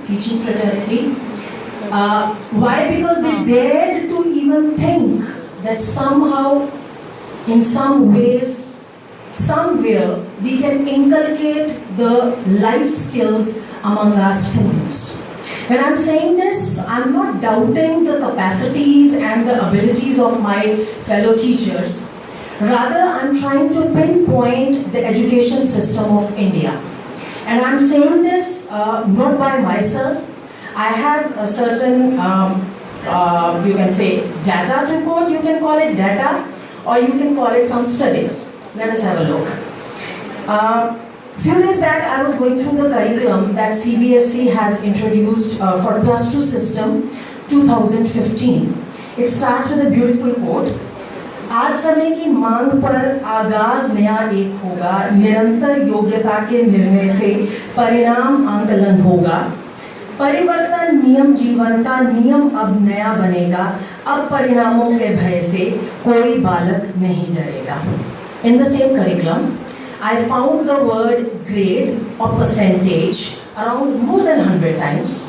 teaching fraternity. Why? Because they dared to even think that somehow, in some ways, somewhere, we can inculcate the life skills among our students. When I'm saying this, I'm not doubting the capacities and the abilities of my fellow teachers. Rather, I'm trying to pinpoint the education system of India. And I'm saying this not by myself. I have a certain, you can say, data to quote, you can call it data, or you can call it some studies. Let us have a look. Few days back, I was going through the curriculum that CBSE has introduced for Plus 2 system 2015. It starts with a beautiful quote. आज समय की मांग पर आगाज नया एक होगा, निरंतर योग्यता के निर्णय से परिणाम आंकलन होगा, परिवर्तन नियम जीवन का नियम अब नया बनेगा, अब परिणामों के भय से कोई बालक नहीं डरेगा. In the same curriculum, I found the word grade or percentage around more than 100 times,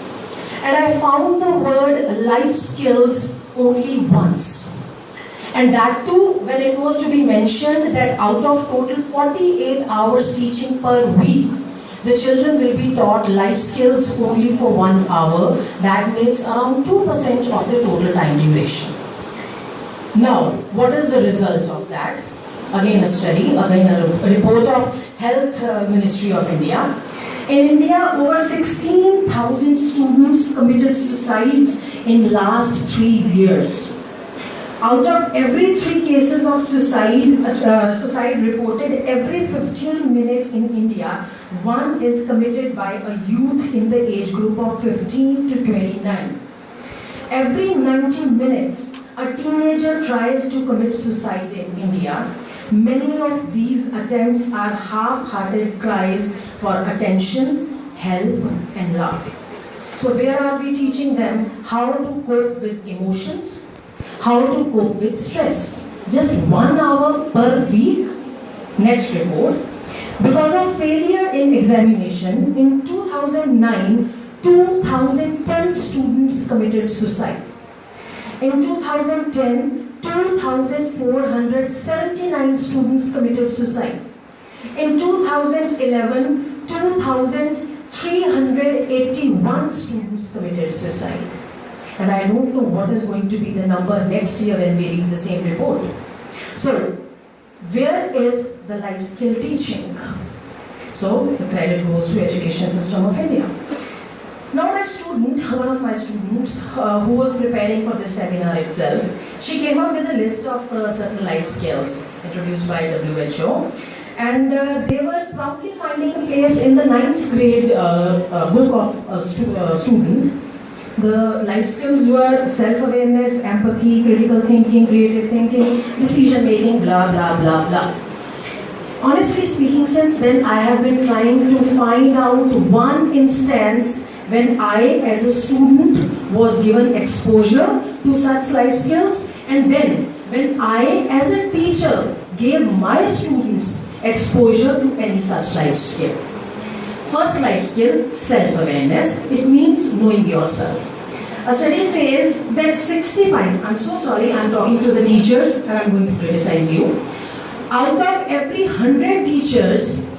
and I found the word life skills only once. And that too, when it was to be mentioned that out of total 48 hours teaching per week, the children will be taught life skills only for 1 hour. That makes around 2% of the total time duration. Now, what is the result of that? Again a study, again a report of Health Ministry of India. In India, over 16,000 students committed suicides in last 3 years. Out of every 3 cases of suicide reported every 15 minutes in India, 1 is committed by a youth in the age group of 15 to 29. Every 90 minutes, a teenager tries to commit suicide in India. Many of these attempts are half-hearted cries for attention, help, and love. So where are we teaching them how to cope with emotions? How to cope with stress? Just 1 hour per week? Next report. Because of failure in examination, in 2009, 2,010 students committed suicide. In 2010, 2,479 students committed suicide. In 2011, 2,381 students committed suicide. And I don't know what is going to be the number next year when we read the same report. So, where is the life skill teaching? So, the credit goes to Education System of India. Now my student, one of my students who was preparing for this seminar itself, she came up with a list of certain life skills introduced by WHO, and they were promptly finding a place in the 9th grade book of a student. The life skills were self-awareness, empathy, critical thinking, creative thinking, decision making, blah blah blah blah. Honestly speaking, since then I have been trying to find out one instance when I, as a student, was given exposure to such life skills, and then when I, as a teacher, gave my students exposure to any such life skill. First life skill, self-awareness. It means knowing yourself. A study says that 65, I'm so sorry, I'm talking to the teachers and I'm going to criticize you. Out of every 100 teachers,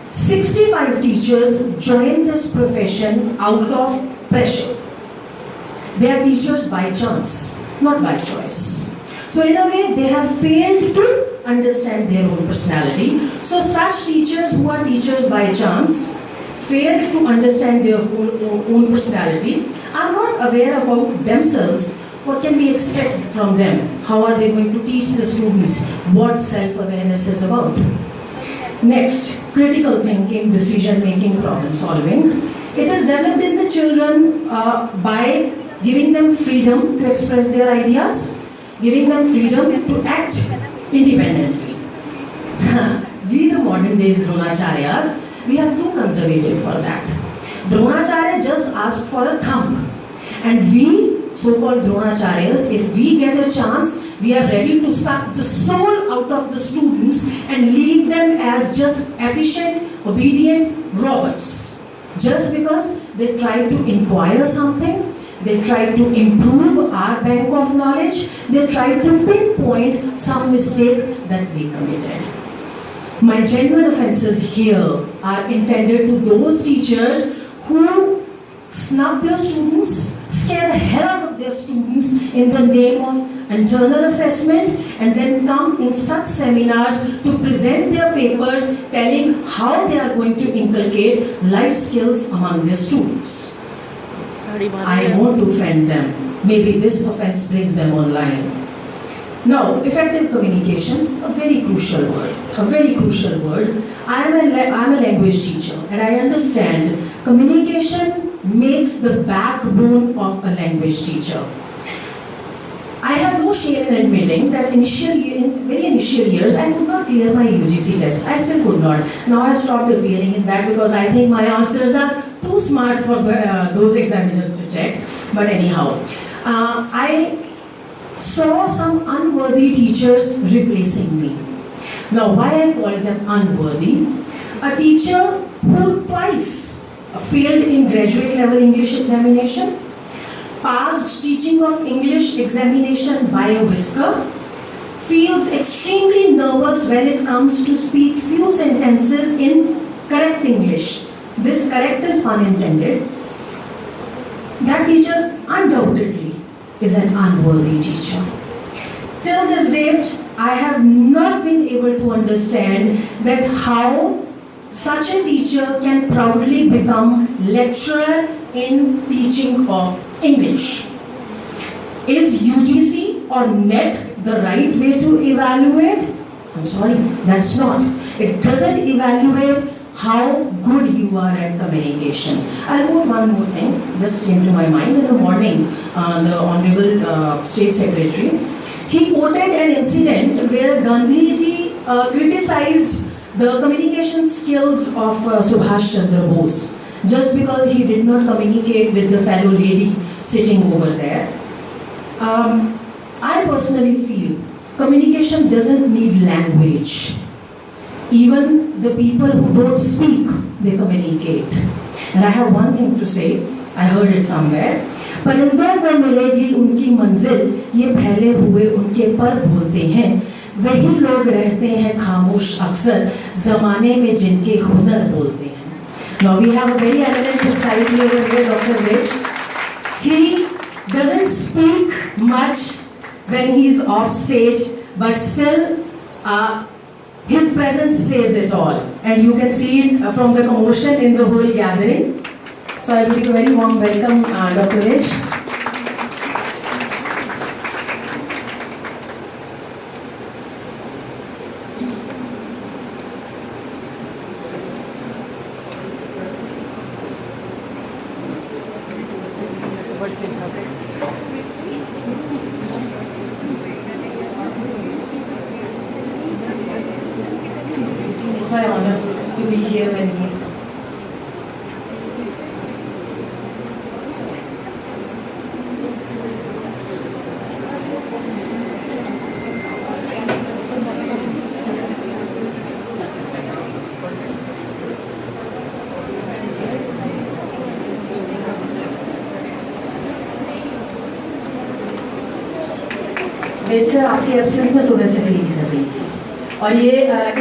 65 teachers join this profession out of pressure. They are teachers by chance, not by choice. So in a way, they have failed to understand their own personality. So such teachers who are teachers by chance, failed to understand their own personality, are not aware about themselves. What can we expect from them? How are they going to teach the students what self-awareness is about? Next, critical thinking, decision-making, problem-solving. It is developed in the children by giving them freedom to express their ideas, giving them freedom to act independently. We, the modern days Dronacharyas, we are too conservative for that. Dronacharya just asked for a thumb. And we, so-called Dronacharyas, if we get a chance, we are ready to suck the soul out of the students and leave them as just efficient, obedient robots. Just because they try to inquire something, they try to improve our bank of knowledge, they try to pinpoint some mistake that we committed. My genuine offenses here are intended to those teachers who snub their students, scare the hell out of their students in the name of internal assessment, and then come in such seminars to present their papers telling how they are going to inculcate life skills among their students. I won't offend them. Maybe this offense brings them online. Now, effective communication, a very crucial word. A very crucial word. I'm a language teacher, and I understand communication makes the backbone of a language teacher. I have no shame in admitting that in very initial years, I could not clear my UGC test. I still could not. Now I've stopped appearing in that because I think my answers are too smart for those examiners to check. But anyhow, I saw some unworthy teachers replacing me. Now, why I call them unworthy? A teacher who twice failed in graduate level English examination, passed teaching of English examination by a whisker, feels extremely nervous when it comes to speak few sentences in correct English. This correct is pun intended. That teacher undoubtedly is an unworthy teacher. Till this date, I have not been able to understand that how such a teacher can proudly become lecturer in teaching of English. Is UGC or NET the right way to evaluate? I'm sorry, that's not. It doesn't evaluate how good you are at communication. I'll quote one more thing, just came to my mind in the morning. The Honorable State Secretary, he quoted an incident where Gandhiji criticized the communication skills of Subhash Chandra Bose just because he did not communicate with the fellow lady sitting over there. I personally feel communication doesn't need language. Even the people who don't speak, they communicate. And I have one thing to say, I heard it somewhere. परिंदों को मिलेगी उनकी मंजिल, ये फैले हुए उनके पर बोलते हैं, वही लोग रहते हैं खामोश अक्सर, ज़माने में जिनके हुनर बोलते हैं. Now we have a very eminent personality over here, Dr. Rich. He doesn't speak much when he's off stage, but still his presence says it all. And you can see it from the commotion in the whole gathering. So I will give a very warm welcome, Dr. Rich. It's my honor to be here when he's. Sir आपकी absence में सुबह से feel कर रही थी और ये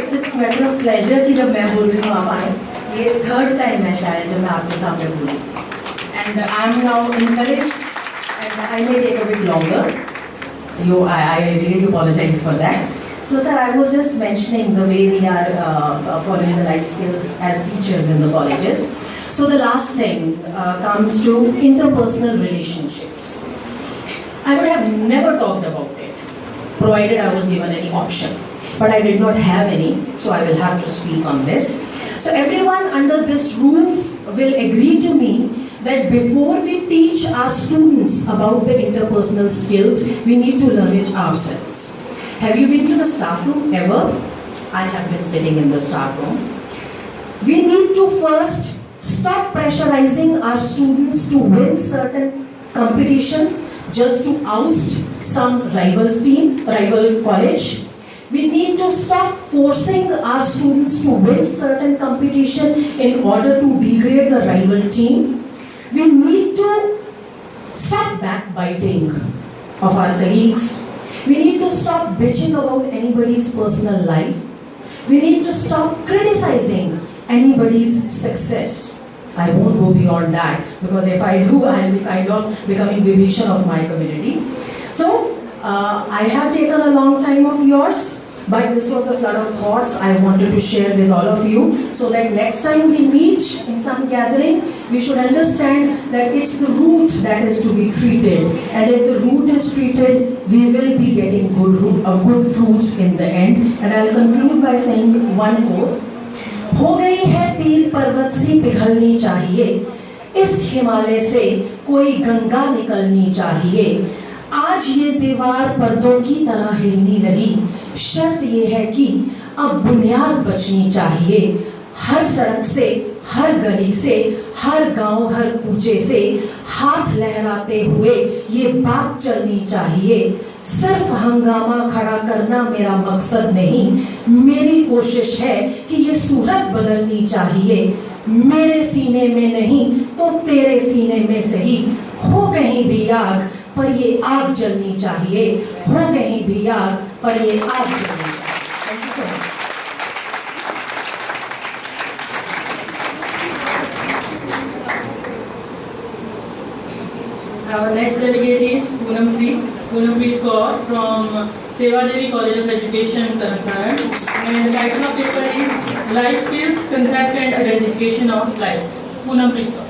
it's matter of pleasure कि जब मैं बोल रही हूँ आप आए. ये थर्ड टाइम है शायद जब मैं आपके सामने बोलूँ. And I am now encouraged and I may take a bit longer. I really apologize for that. So sir, I was just mentioning the way we are following the life skills as teachers in the colleges. So the last thing comes to interpersonal relationships. I would have never talked about it provided I was given any option. But I did not have any, so I will have to speak on this. So everyone under this roof will agree to me that before we teach our students about the interpersonal skills, we need to learn it ourselves. Have you been to the staff room ever? I have been sitting in the staff room. We need to first stop pressurizing our students to win certain competition just to oust some rival college. We need to stop forcing our students to win certain competition in order to degrade the rival team. We need to stop backbiting of our colleagues. We need to stop bitching about anybody's personal life. We need to stop criticizing anybody's success. I won't go beyond that, because if I do, I'll be kind of becoming Vibhishan of my community. So, I have taken a long time of yours, but this was the flood of thoughts I wanted to share with all of you, so that next time we meet in some gathering, we should understand that it's the root that is to be treated. And if the root is treated, we will be getting good fruits in the end. And I'll conclude by saying one quote. हो गई है पीर पर्वत सी पिघलनी चाहिए, इस हिमालय से कोई गंगा निकलनी चाहिए। आज ये दीवार पर्दों की तरह हिलने लगी, शर्त ये है कि अब बुनियाद बचनी चाहिए। हर सड़क से, हर गली से, हर गांव, हर कूचे से हाथ लहराते हुए ये बात चलनी चाहिए। सिर्फ हंगामा खड़ा करना मेरा मकसद नहीं, मेरी कोशिश है कि ये सूरत बदलनी चाहिए। मेरे सीने में नहीं तो तेरे सीने में सही, हो कहीं भी आग पर ये आग जलनी चाहिए, हो कहीं भी आग पर ये आग जलनी चाहिए। Thank you so much. Our next delegate is Poonampreet Kaur from Seva Devi College of Education, Tarntaran. And the title of paper is Life Skills, Concept and Identification of Life Skills. Poonampreet Kaur.